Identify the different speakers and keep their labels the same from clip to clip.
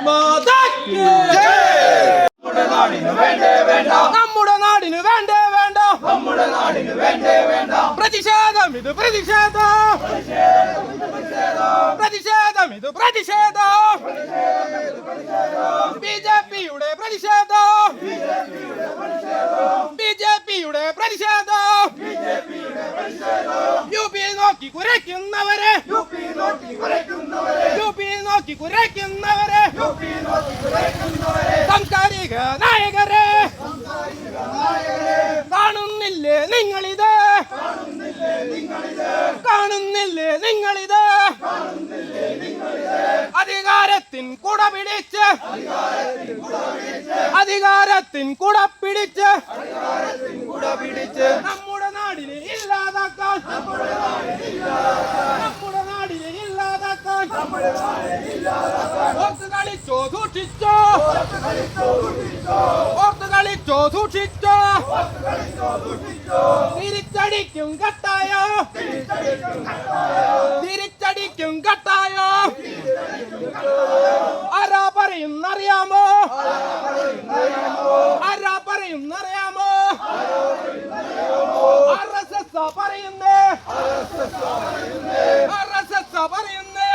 Speaker 1: മാതാ കി ജയ്. നമ്മുടെ നാടിന് വേണ്ടേ വേണ്ട, നമ്മുടെ നാടിന് വേണ്ടേ വേണ്ട. പ്രതിഷേധം ഇത് പ്രതിഷേധം, പ്രതിഷേധം ഇത് പ്രതിഷേധം, ബിജെപിയുടെ പ്രതിഷേധം, ബിജെപിയുടെ പ്രതിഷേധം. യു പി നോക്കി കുരയ്ക്കുന്നവരെ, യു പി നോക്കി കുരയ്ക്കുന്നവരെ, സാംസ്കാരിക നായകരെ കാണുന്നില്ലേ നിങ്ങളിത്, കാണുന്നില്ലേ നിങ്ങളിത്. അധികാരത്തിൻ കുട പിടിച്ച്, അധികാരത്തിൻ കുട പിടിച്ച് നമ്മുടെ നാടിനെ ഇല്ലാതാക്കാൻ, നമ്മുടെ നാടിനെ ഇല്ലാതാക്കാൻ. ഓർത്ത് കളിച്ചോ സൂക്ഷിച്ചോ, ഓർത്ത് കളിച്ചോ സൂക്ഷിച്ചോ. തിരിച്ചടിക്കും കട്ടായോ, തിരിച്ചടിക്കും കട്ടായോ. ആരാ പറയുന്നറിയാമോ, ആരാ പറയുന്നറിയാമോ. RSS പറയുന്നേ, RSS പറയുന്നേ.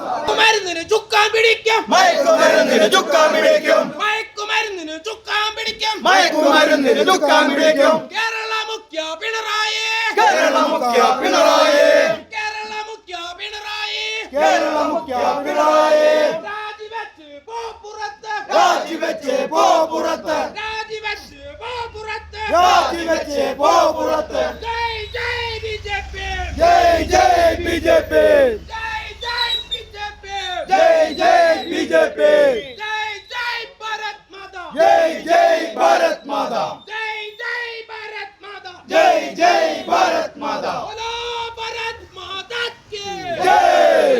Speaker 1: മയക്കുമരുന്നിന് ചുക്കാൻ പിടിക്കും,
Speaker 2: മയക്കുമരുന്നിന് ചുക്കാൻ പിടിക്കും,
Speaker 1: മയക്കുമരുന്നിന് ചുക്കാൻ പിടിക്കും,
Speaker 2: മയക്കുമരുന്നിന് ചുക്കാൻ പിടിക്കും.
Speaker 1: കേരള മുഖ്യ പിണറായി,
Speaker 2: കേരള മുഖ്യ പിണറായി,
Speaker 1: കേരള മുഖ്യ പിണറായി,
Speaker 2: കേരള മുഖ്യ പിണറായി.
Speaker 1: രാജിവെച്ച് പോ പുറത്ത്,
Speaker 2: രാജിവെച്ച് പോ പുറത്ത്,
Speaker 1: രാജിവെച്ച് പോ പുറത്ത്,
Speaker 2: രാജിവെച്ച് പോ പുറത്ത്.
Speaker 1: ജയ് ജയ് ബിജെപി,
Speaker 2: ജയ് ജയ് ബിജെപി,
Speaker 1: ജയ് ജയ് ബിജെപി,
Speaker 2: ജയ് ജയ് ബിജെപി,
Speaker 1: ജയ് ജയ് ഭാരത് മാതാ,
Speaker 2: ജയ് ജയ് ഭാരത് മാതാ,
Speaker 1: ജയ് ജയ് ഭാരത് മാതാ,
Speaker 2: ജയ് ജയ് ഭാരത് മാതാ.
Speaker 1: ബോലോ ഭാരത് മാതാ കി
Speaker 2: ജയ്,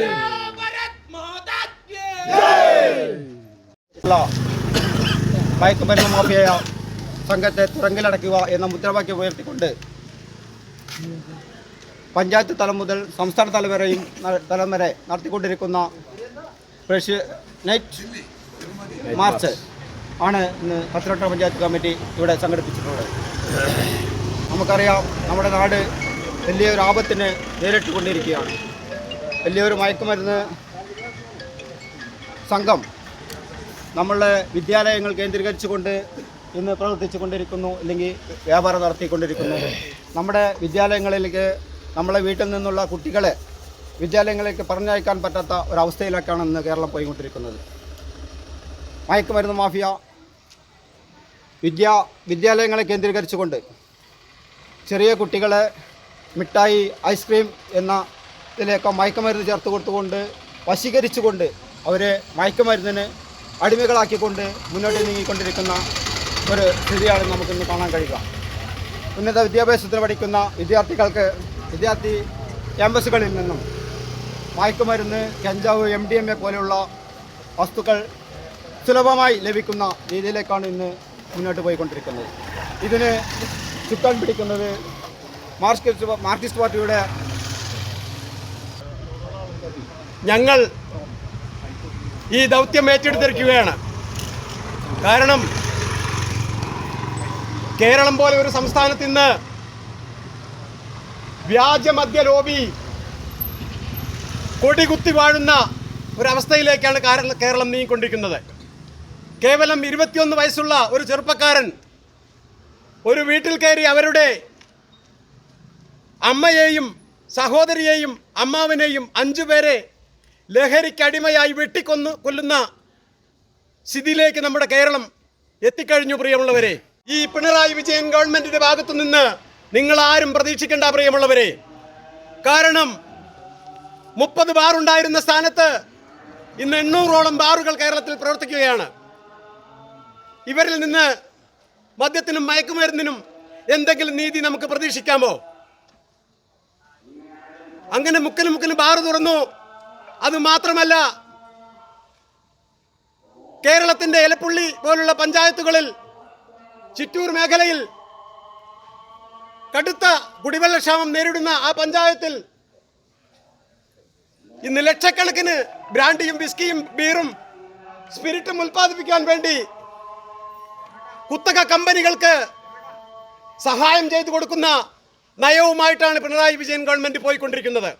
Speaker 1: ബോലോ ഭാരത് മാതാ കി
Speaker 2: ജയ്.
Speaker 3: മയക്കുമരുന്ന് മാഫിയ സംഘത്തെ തുറങ്കിലടയ്ക്കുക എന്ന മുദ്രാവാക്യം ഉയർത്തിക്കൊണ്ട് പഞ്ചായത്ത് തലം മുതൽ സംസ്ഥാന തലം വരെ നടത്തിക്കൊണ്ടിരിക്കുന്ന നൈറ്റ് മാർച്ച് ആണ് ഇന്ന് പത്തനംതിട്ട പഞ്ചായത്ത് കമ്മിറ്റി ഇവിടെ സംഘടിപ്പിച്ചിട്ടുള്ളത്. നമുക്കറിയാം, നമ്മുടെ നാട് വലിയൊരു ആപത്തിന് നേരിട്ടുകൊണ്ടിരിക്കുകയാണ്. വലിയൊരു മയക്കുമരുന്ന് സംഘം നമ്മളുടെ വിദ്യാലയങ്ങൾ കേന്ദ്രീകരിച്ചുകൊണ്ട് ഇന്ന് പ്രവർത്തിച്ചു കൊണ്ടിരിക്കുന്നു, അല്ലെങ്കിൽ വ്യാപാരം നടത്തിക്കൊണ്ടിരിക്കുന്നു. നമ്മുടെ വിദ്യാലയങ്ങളിലേക്ക് നമ്മളെ വീട്ടിൽ നിന്നുള്ള കുട്ടികളെ വിദ്യാലയങ്ങളിലേക്ക് പറഞ്ഞയക്കാൻ പറ്റാത്ത ഒരവസ്ഥയിലേക്കാണ് ഇന്ന് കേരളം പോയിക്കൊണ്ടിരിക്കുന്നത്. മയക്കുമരുന്ന് മാഫിയ വിദ്യാലയങ്ങളെ കേന്ദ്രീകരിച്ചുകൊണ്ട് ചെറിയ കുട്ടികളെ മിഠായി, ഐസ്ക്രീം എന്ന ഇതിലേക്ക് മയക്കുമരുന്ന് ചേർത്ത് കൊടുത്തുകൊണ്ട് വശീകരിച്ചുകൊണ്ട് അവരെ മയക്കുമരുന്നിന് അടിമകളാക്കിക്കൊണ്ട് മുന്നോട്ട് നീങ്ങിക്കൊണ്ടിരിക്കുന്ന ഒരു സ്ഥിതിയാണ് നമുക്കിന്ന് കാണാൻ കഴിയുക. ഉന്നത വിദ്യാഭ്യാസത്തിന് പഠിക്കുന്ന വിദ്യാർത്ഥി ക്യാമ്പസുകളിൽ നിന്നും മയക്കുമരുന്ന്, കഞ്ചാവ്, MDMA പോലെയുള്ള വസ്തുക്കൾ സുലഭമായി ലഭിക്കുന്ന രീതിയിലേക്കാണ് ഇന്ന് മുന്നോട്ട് പോയിക്കൊണ്ടിരിക്കുന്നത്. ഇതിന് ചുക്കാൻ പിടിക്കുന്നത് മാർക്സിസ്റ്റ് പാർട്ടിയുടെ
Speaker 4: ഞങ്ങൾ ഈ ദൗത്യം ഏറ്റെടുത്തിരിക്കുകയാണ്. കാരണം കേരളം പോലെ ഒരു സംസ്ഥാനത്ത് ഇന്ന് വ്യാജമദ്യ ലോബി കൊടികുത്തി വാഴുന്ന ഒരവസ്ഥയിലേക്കാണ് കേരളം നീങ്ങിക്കൊണ്ടിരിക്കുന്നത്. കേവലം 21 വയസ്സുള്ള ഒരു ചെറുപ്പക്കാരൻ ഒരു വീട്ടിൽ കയറി അവരുടെ അമ്മയെയും സഹോദരിയെയും അമ്മാവനെയും 5 പേരെ ലഹരിക്കടിമയായി കൊല്ലുന്ന സ്ഥിതിയിലേക്ക് നമ്മുടെ കേരളം എത്തിക്കഴിഞ്ഞു. പ്രിയമുള്ളവരെ, ഈ പിണറായി വിജയൻ ഗവൺമെന്റിന്റെ ഭാഗത്തു നിന്ന് നിങ്ങൾ ആരും പ്രതീക്ഷിക്കേണ്ട പ്രിയമുള്ളവരെ. കാരണം 30 ബാർ ഉണ്ടായിരുന്ന സ്ഥാനത്ത് ഇന്ന് 800ഓളം ബാറുകൾ കേരളത്തിൽ പ്രവർത്തിക്കുകയാണ്. ഇവരിൽ നിന്ന് മദ്യത്തിനും മയക്കുമരുന്നിനും എന്തെങ്കിലും നീതി നമുക്ക് പ്രതീക്ഷിക്കാമോ? അങ്ങനെ മുക്കിന് ബാർ തുറന്നു. അത് മാത്രമല്ല, കേരളത്തിന്റെ എലപ്പുള്ളി പോലുള്ള പഞ്ചായത്തുകളിൽ, ചിറ്റൂർ മേഖലയിൽ കടുത്ത കുടിവെള്ളക്ഷാമം നേരിടുന്ന ആ പഞ്ചായത്തിൽ ഇന്ന് ലക്ഷക്കണക്കിന് ബ്രാൻഡിയും വിസ്കിയും ബീറും സ്പിരിറ്റും ഉൽപ്പാദിപ്പിക്കാൻ വേണ്ടി കുത്തക കമ്പനികൾക്ക് സഹായം ചെയ്തു കൊടുക്കുന്ന നയവുമായിട്ടാണ് പിണറായി വിജയൻ ഗവൺമെന്റ് പോയിക്കൊണ്ടിരിക്കുന്നത്.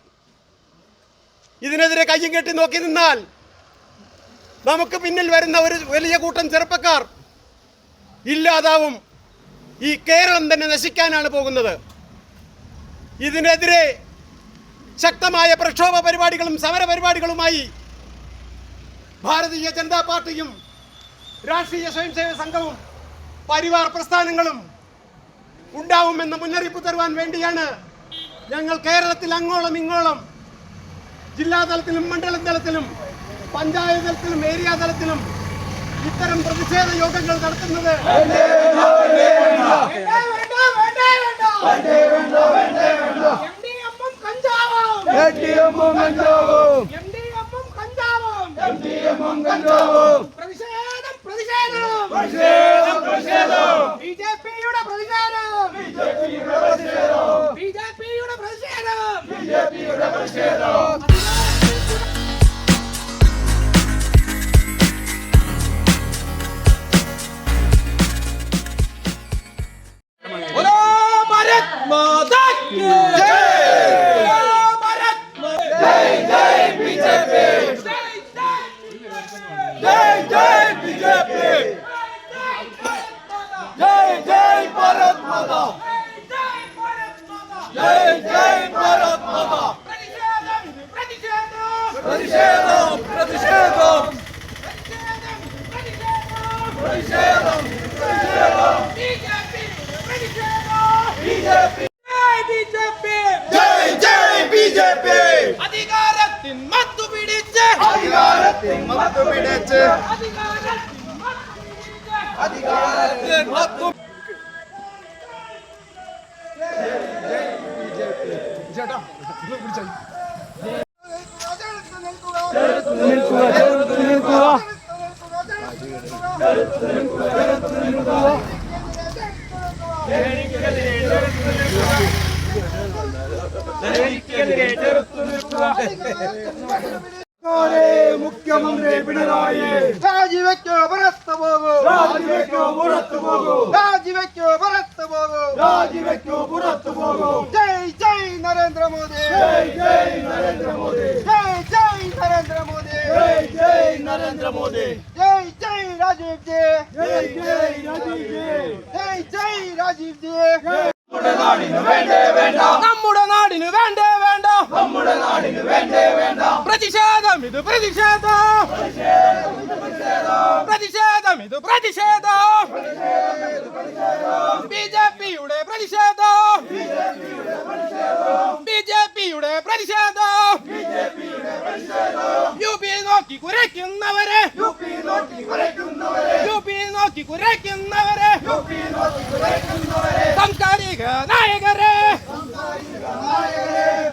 Speaker 4: ഇതിനെതിരെ കയ്യും കെട്ടി നോക്കി നിന്നാൽ നമുക്ക് പിന്നിൽ വരുന്ന ഒരു വലിയ കൂട്ടം ചെറുപ്പക്കാർ ഇല്ലാതാവും. ഈ കേരളം തന്നെ നശിക്കാനാണ് പോകുന്നത്. ഇതിനെതിരെ ശക്തമായ പ്രക്ഷോഭ പരിപാടികളും സമര പരിപാടികളുമായി ഭാരതീയ ജനതാ പാർട്ടിയും രാഷ്ട്രീയ സ്വയംസേവക സംഘവും പരിവാർ പ്രസ്ഥാനങ്ങളും ഉണ്ടാവുമെന്ന് മുന്നറിയിപ്പ് തരുവാൻ വേണ്ടിയാണ് ഞങ്ങൾ കേരളത്തിൽ അങ്ങോളം ഇങ്ങോളം ജില്ലാ തലത്തിലും മണ്ഡലം തലത്തിലും പഞ്ചായത്ത് തലത്തിലും ഏരിയ തലത്തിലും ഇത്തരം പ്രതിഷേധ യോഗങ്ങൾ നടത്തുന്നത്.
Speaker 1: बोलो भारत माता की जय। बोलो भारत माता
Speaker 2: जय बीजेपी जय जय बीजेपी जय जय भारत माता जय जय भारत माता प्रतिषेधम प्रतिषेधम प्रतिषेधम बीजेपी जय जय बीजेपी
Speaker 1: അധികാരത്തിൻ മത്തു പിടിച്ച്
Speaker 2: അധികാരത്തിൻ മത്തു പിടിച്ച്
Speaker 1: അധികാരത്തിൻ മത്തു
Speaker 2: മുഖ്യമന്ത്രി പിണറായി
Speaker 3: രാജിവെക്കോ പുറത്തു പോകൂ,
Speaker 2: രാജിവെക്കോ പുറത്തു പോകൂ,
Speaker 3: രാജിവെക്കോ പുറത്തു പോകൂ.
Speaker 2: രാജിവെക്കോ പുറത്തു പോകൂ.
Speaker 3: ജയ് ജയ് നരേന്ദ്രമോദി,
Speaker 2: ജയ് ജയ് നരേന്ദ്രമോദി,
Speaker 3: ജയ് ജയ് നരേന്ദ്രമോദി,
Speaker 2: ജയ് ജയ് നരേന്ദ്രമോദി,
Speaker 3: ജയ് ജയ് രാജീവ് ജി,
Speaker 2: ജയ് ജയ് രാജീവ് ജി.
Speaker 3: ജയ് ജയ് രാജീവ് ജി.
Speaker 2: നമ്മുടെ നാടിന് വേണ്ടേ വേണ്ട,
Speaker 1: നമ്മുടെ നാടിന് വേണ്ടേ വേണ്ട
Speaker 2: നമ്മുടെ നാടിന് വേണ്ടേ വേണ്ട.
Speaker 1: പ്രതിഷേധം ഇത് പ്രതിഷേധം പ്രതിഷേധം ഇത് പ്രതിഷേധം ബിജെപിയുടെ പ്രതിഷേധം ബിജെപിയുടെ പ്രതിഷേധം യു പി നോക്കി കുരയ്ക്കുന്നവരെ യു പി നോക്കി കുരയ്ക്കുന്നവരെ സാംസ്കാരിക നായകരെ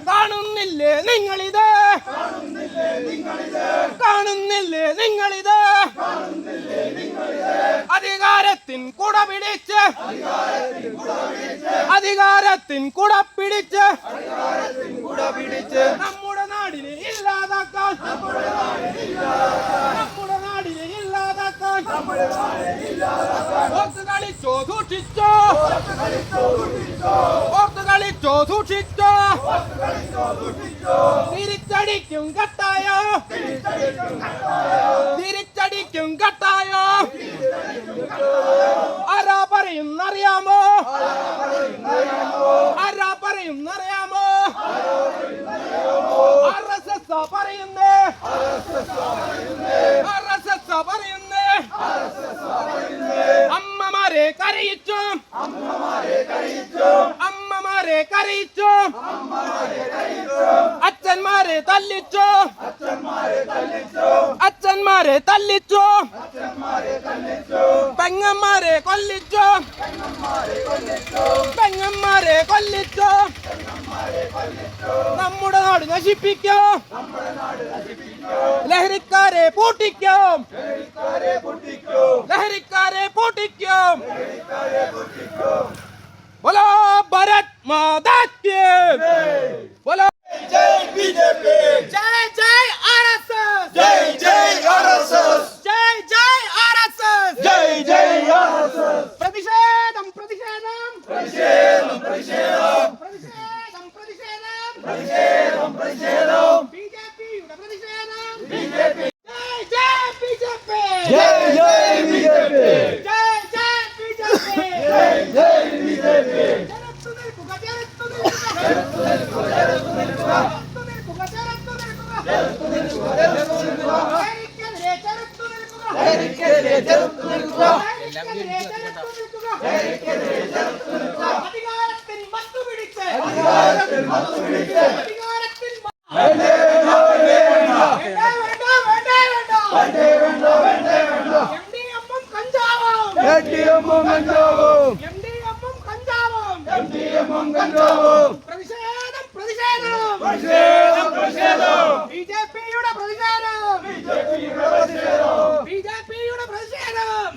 Speaker 1: കാണുന്നില്ലേ നിങ്ങളിത് കാണുന്നില്ലേ നിങ്ങളിത് അധികാരത്തിൻ കുട പിടിച്ച് അധികാരത്തിൻ കുട പിടിച്ച് നമ്മുടെ നാടിനെ ഇല്ലാതാക്കാൻ നമ്മുടെ നാടിനെ ഇല്ലാതാക്കാൻ ഓർത്ത് കളിച്ചോ സൂക്ഷിച്ചോ ഓർത്ത് കളിച്ചോ സൂക്ഷിച്ചോ തിരിച്ചടിക്കും കട്ടായോ തിരിച്ചടിക്കും കട്ടായോ ആരാ പറയുന്നറിയാമോ ആരാ പറയുന്നറിയാമോ RSS പറയുന്നേ RSS പറയുന്നേ അമ്മമാരെ കരയിച്ചു അമ്മമാരെ കരയിച്ചു അച്ഛന്മാരെ തല്ലിച്ചു അച്ഛന്മാരെ തല്ലിച്ചു പെങ്ങന്മാരെ കൊല്ലിച്ചു പെങ്ങന്മാരെ കൊല്ലിച്ചു നമ്മുടെ നാട് നശിപ്പിക്കും ലഹരിക്കാരെ പൂട്ടിക്കും ലഹരിക്കാരെ പൂട്ടിക്കും बोलो भारत माता की बोलो
Speaker 2: जय बीजेपी
Speaker 1: जय जय आरएसएस
Speaker 2: जय जय आरएसएस
Speaker 1: जय ലഹരിക്കെതിരെ ചെറുത്തു നിൽക്കുക. അധികാരത്തിൽ മത്തുപിടിച്ച്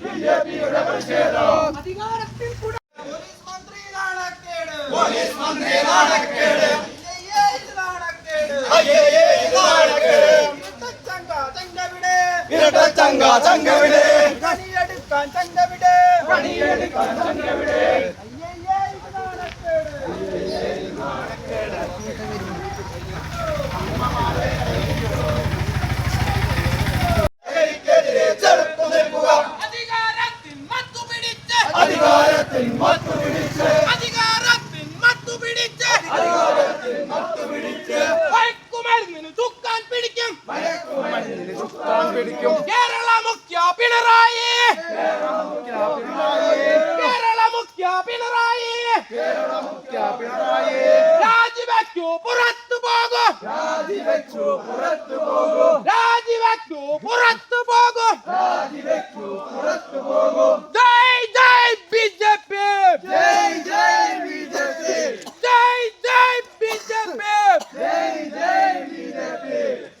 Speaker 1: ബിജെപിയുടെ പ്രതിഷേധം അധികാരത്തിൽ കൂടെ പോലീസ് മന്ത്രി നാണക്കേട്
Speaker 2: ചങ്കവിടെ അധികാരത്തിൽ മത്തുപിടിച്ച് മയക്കുമരുന്നിന് ചുക്കാൻ പിടിക്കും കേരള മുഖ്യ പിണറായി രാജിവെക്കൂ പുറത്തു പോകും ജയ് ജയ് ബിജെപി ജയ് ജയ് ബിജെപി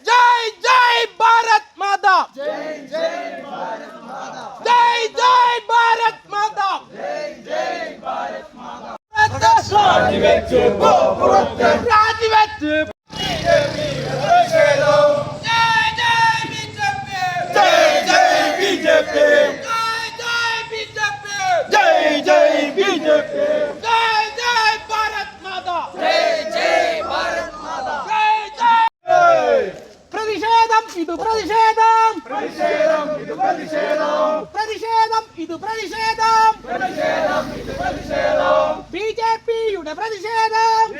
Speaker 2: ജയ് ജയ് ഭാരത് മാതാ ജയ് ജയ് ഭാരത് മാതാ രാജിവെച്ച് ബിജെപിയുടെ പ്രതിഷേധം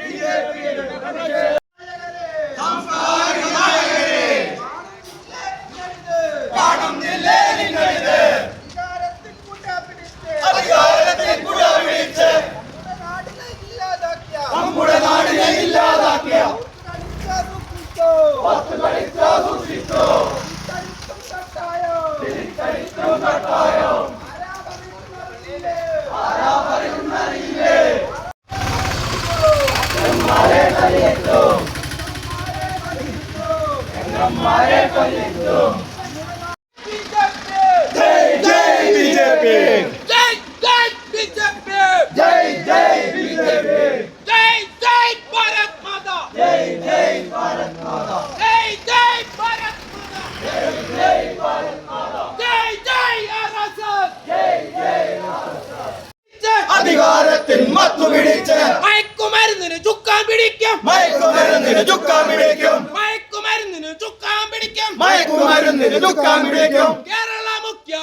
Speaker 2: നമ്മുടെ നാടിനെ ഇല്ലാതാക്കിയ അധികാരത്തിൽ മത്തുപിടിച്ച്
Speaker 1: മയക്കുമരുന്നിന് ചുക്കാൻ പിടിക്കും
Speaker 2: മയക്കുമരുന്നിന് ചുക്കാൻ പിടിക്കും
Speaker 1: കേരള മുഖ്യ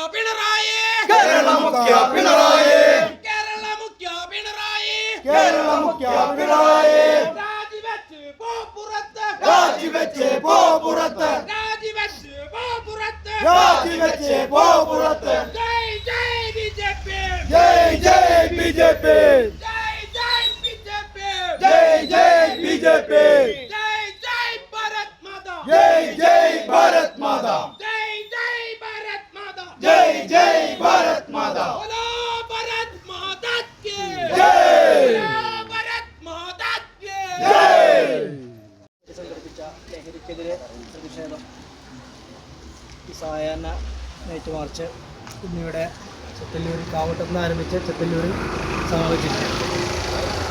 Speaker 1: പിണറായി രാജിവെച്ച് പോ പുറത്ത് ജയ് ജയ് ബിജെപി
Speaker 2: ജയ് ജയ്
Speaker 1: ഭാരത് മാതാ
Speaker 2: ജയ് ഭാരത് മാതാ
Speaker 1: बोलो भारत माता की
Speaker 5: സംഘടിപ്പിച്ച ലഹരിക്കെതിരെ പ്രതിഷേധം സായാഹ്ന നൈറ്റ് മാർച്ച് എന്നിവിടെ ചെത്തല്ലൂർ കാവട്ടത്ത് നിന്ന് ആരംഭിച്ച് ചെത്തല്ലൂരിൽ സമാപിച്ചിട്ടുണ്ട്.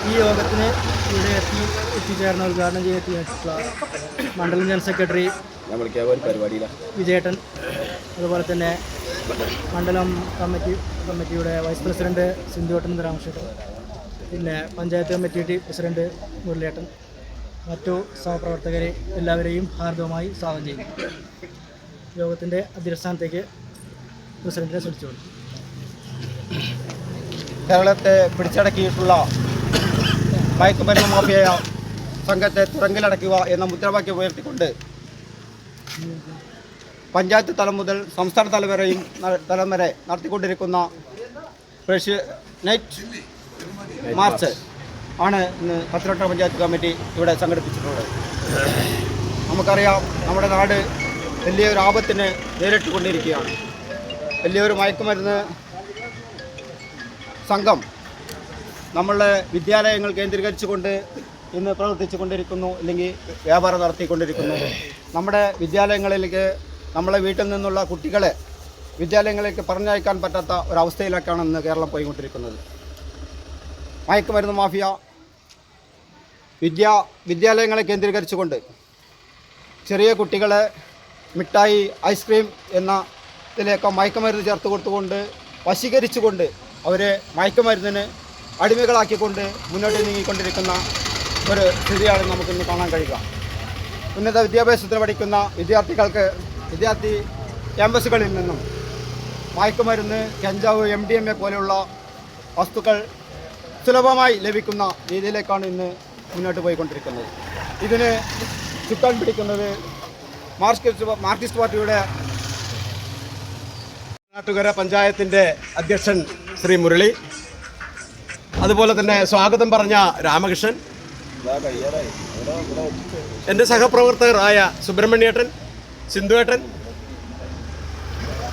Speaker 5: ഈ യോഗത്തിന് ഇവിടെ എത്തിച്ചേർന്ന ഉദ്ഘാടനം ചെയ്തെത്തിയിട്ടുള്ള മണ്ഡലം ജനറൽ സെക്രട്ടറി വിജയേട്ടൻ, അതുപോലെ തന്നെ മണ്ഡലം കമ്മിറ്റിയുടെ വൈസ് പ്രസിഡന്റ് സിന്ധുവേട്ടൻ രാമകൃഷ്ണൻ, പിന്നെ പഞ്ചായത്ത് കമ്മിറ്റി പ്രസിഡന്റ് മുരളിയേട്ടൻ, മറ്റു സഹപ്രവർത്തകരെ എല്ലാവരെയും ഹാർദവമായി സ്വാഗതം ചെയ്യുന്നു. യോഗത്തിൻ്റെ അധ്യക്ഷസ്ഥാനത്തേക്ക് പ്രസിഡന്റിനെ ക്ഷണിച്ചുകൊള്ളു.
Speaker 3: കേരളത്തെ പിടിച്ചടക്കിയിട്ടുള്ള മയക്കുമരുന്ന് മാഫിയ സംഘത്തെ തുറങ്കിലടക്കുക എന്ന മുദ്രാവാക്യം ഉയർത്തിക്കൊണ്ട് പഞ്ചായത്ത് തലം മുതൽ സംസ്ഥാന തലം വരെ നടത്തിക്കൊണ്ടിരിക്കുന്ന നൈറ്റ് മാർച്ച് ആണ് ഇന്ന് പത്തനംതിട്ട പഞ്ചായത്ത് കമ്മിറ്റി ഇവിടെ സംഘടിപ്പിച്ചിട്ടുള്ളത്. നമുക്കറിയാം, നമ്മുടെ നാട് വലിയൊരു ആപത്തിന് നേരിട്ടുകൊണ്ടിരിക്കുകയാണ്. വലിയൊരു മയക്കുമരുന്ന് സംഘം നമ്മളുടെ വിദ്യാലയങ്ങൾ കേന്ദ്രീകരിച്ചുകൊണ്ട് ഇന്ന് പ്രവർത്തിച്ചു കൊണ്ടിരിക്കുന്നു, അല്ലെങ്കിൽ വ്യാപാരം നടത്തിക്കൊണ്ടിരിക്കുന്നു. നമ്മുടെ വിദ്യാലയങ്ങളിലേക്ക് നമ്മളെ വീട്ടിൽ നിന്നുള്ള കുട്ടികളെ വിദ്യാലയങ്ങളിലേക്ക് പറഞ്ഞയക്കാൻ പറ്റാത്ത ഒരവസ്ഥയിലേക്കാണ് ഇന്ന് കേരളം പോയിക്കൊണ്ടിരിക്കുന്നത്. മയക്കുമരുന്ന് മാഫിയ വിദ്യാലയങ്ങളെ കേന്ദ്രീകരിച്ചുകൊണ്ട് ചെറിയ കുട്ടികളെ മിഠായി, ഐസ്ക്രീം എന്ന ഇതിലേക്ക് മയക്കുമരുന്ന് ചേർത്ത് കൊടുത്തുകൊണ്ട് വശീകരിച്ചുകൊണ്ട് അവരെ മയക്കുമരുന്നിന് അടിമകളാക്കിക്കൊണ്ട് മുന്നോട്ട് നീങ്ങിക്കൊണ്ടിരിക്കുന്ന ഒരു സ്ഥിതിയാണ് നമുക്കിന്ന് കാണാൻ കഴിയുക. ഉന്നത വിദ്യാഭ്യാസത്തിന് പഠിക്കുന്ന വിദ്യാർത്ഥി ക്യാമ്പസുകളിൽ നിന്നും മയക്കുമരുന്ന്, കഞ്ചാവ്, MDMA പോലെയുള്ള വസ്തുക്കൾ സുലഭമായി ലഭിക്കുന്ന രീതിയിലേക്കാണ് ഇന്ന് മുന്നോട്ട് പോയിക്കൊണ്ടിരിക്കുന്നത്. ഇതിന് ചുക്കാൻ പിടിക്കുന്നത് മാർക്സിസ്റ്റ് പാർട്ടിയുടെ
Speaker 4: നാട്ടുകര പഞ്ചായത്തിൻ്റെ അധ്യക്ഷൻ ശ്രീ മുരളി, അതുപോലെ തന്നെ സ്വാഗതം പറഞ്ഞ രാമകൃഷ്ണൻ, എൻ്റെ സഹപ്രവർത്തകരായ സുബ്രഹ്മണ്യേട്ടൻ, സിന്ധുവേട്ടൻ,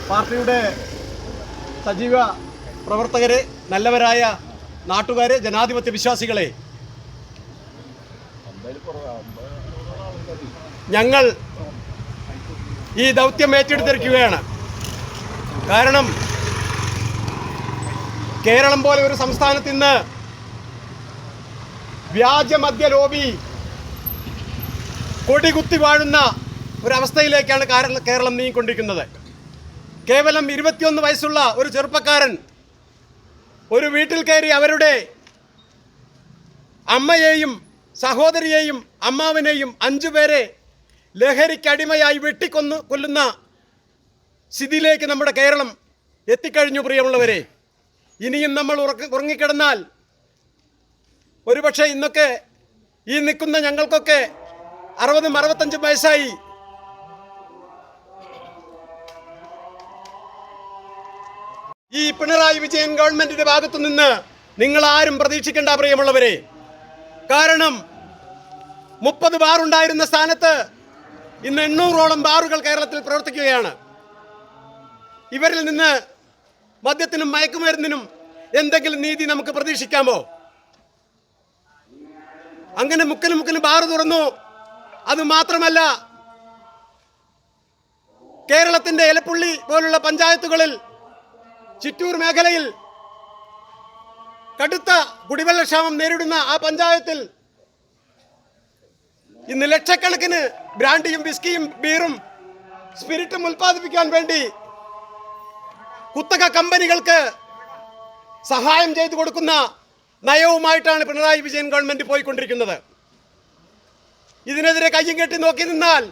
Speaker 4: പാർട്ടിയുടെ സജീവ പ്രവർത്തകരെ, നല്ലവരായ നാട്ടുകാരെ, ജനാധിപത്യ വിശ്വാസികളെ, ഞങ്ങൾ ഈ ദൗത്യം ഏറ്റെടുത്തിരിക്കുകയാണ്. കാരണം കേരളം പോലെ ഒരു സംസ്ഥാനത്ത് ഇന്ന് വ്യാജമദ്യ ലോബി കൊടികുത്തി വാഴുന്ന ഒരവസ്ഥയിലേക്കാണ് കേരളം നീങ്ങിക്കൊണ്ടിരിക്കുന്നത്. കേവലം 21 വയസ്സുള്ള ഒരു ചെറുപ്പക്കാരൻ ഒരു വീട്ടിൽ കയറി അവരുടെ അമ്മയെയും സഹോദരിയെയും അമ്മാവനെയും 5 പേരെ ലഹരിക്കടിമയായി കൊല്ലുന്ന സ്ഥിതിയിലേക്ക് നമ്മുടെ കേരളം എത്തിക്കഴിഞ്ഞു. പ്രിയമുള്ളവരെ, ഇനിയും നമ്മൾ ഉറങ്ങിക്കിടന്നാൽ ഒരുപക്ഷെ ഇന്നൊക്കെ ഈ നിൽക്കുന്ന ഞങ്ങൾക്കൊക്കെ 60-65 വയസ്സായി. ഈ പിണറായി വിജയൻ ഗവൺമെന്റിന്റെ ഭാഗത്തു നിന്ന് നിങ്ങൾ ആരും പ്രതീക്ഷിക്കേണ്ട പ്രിയമുള്ളവരെ. കാരണം 30 ബാർ ഉണ്ടായിരുന്ന സ്ഥാനത്ത് ഇന്ന് 800ഓളം ബാറുകൾ കേരളത്തിൽ പ്രവർത്തിക്കുകയാണ്. ഇവരിൽ നിന്ന് മദ്യത്തിനും മയക്കുമരുന്നിനും എന്തെങ്കിലും നീതി നമുക്ക് പ്രതീക്ഷിക്കാമോ? അങ്ങനെ മുക്കിന് ബാർ തുറന്നു. അതുമാത്രമല്ല, കേരളത്തിന്റെ എലപ്പുള്ളി പോലുള്ള പഞ്ചായത്തുകളിൽ, ചിറ്റൂർ മേഖലയിൽ കടുത്ത കുടിവെള്ളക്ഷാമം നേരിടുന്ന ആ പഞ്ചായത്തിൽ ഇന്ന് ലക്ഷക്കണക്കിന് ബ്രാൻഡിയും വിസ്കിയും ബീറും സ്പിരിറ്റും ഉൽപ്പാദിപ്പിക്കാൻ വേണ്ടി കുത്തക കമ്പനികൾക്ക് സഹായം ചെയ്തു കൊടുക്കുന്ന നയവുമായിട്ടാണ് പിണറായി വിജയൻ ഗവൺമെന്റ് പോയിക്കൊണ്ടിരിക്കുന്നത്. ഇതിനെതിരെ കയ്യും കെട്ടി നോക്കി നിന്നാൽ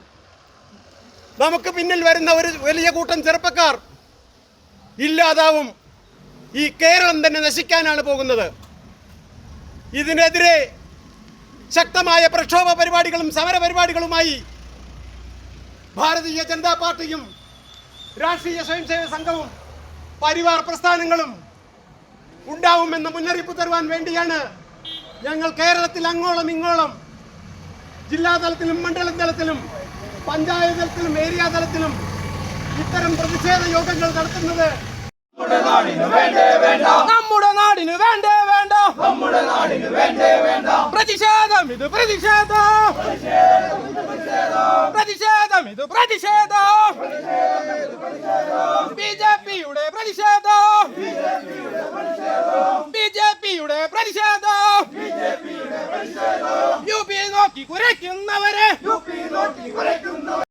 Speaker 4: നമുക്ക് പിന്നിൽ വരുന്ന ഒരു വലിയ കൂട്ടം ചെറുപ്പക്കാർ ഇല്ലാതാവും. ഈ കേരളം തന്നെ നശിക്കാനാണ് പോകുന്നത്. ഇതിനെതിരെ ശക്തമായ പ്രക്ഷോഭ പരിപാടികളും സമര പരിപാടികളുമായി ഭാരതീയ ജനതാ പാർട്ടിയും രാഷ്ട്രീയ സ്വയംസേവക സംഘവും പരിവാർ പ്രസ്ഥാനങ്ങളും ഉണ്ടാവുമെന്ന മുന്നറിയിപ്പ് തരുവാൻ വേണ്ടിയാണ് ഞങ്ങൾ കേരളത്തിൽ അങ്ങോളം ഇങ്ങോളം ജില്ലാതലത്തിലും മണ്ഡലം തലത്തിലും പഞ്ചായത്ത് തലത്തിലും ഏരിയ തലത്തിലും ഇത്തരം പ്രതിഷേധ യോഗങ്ങൾ നടത്തുന്നത്.
Speaker 1: നമ്മുടെ നാടിന് വേണ്ടേ വേണ്ട പ്രതിഷേധം ഇത് പ്രതിഷേധം ബിജെപിയുടെ പ്രതിഷേധം യു പി നോക്കി കുരയ്ക്കുന്നവരെ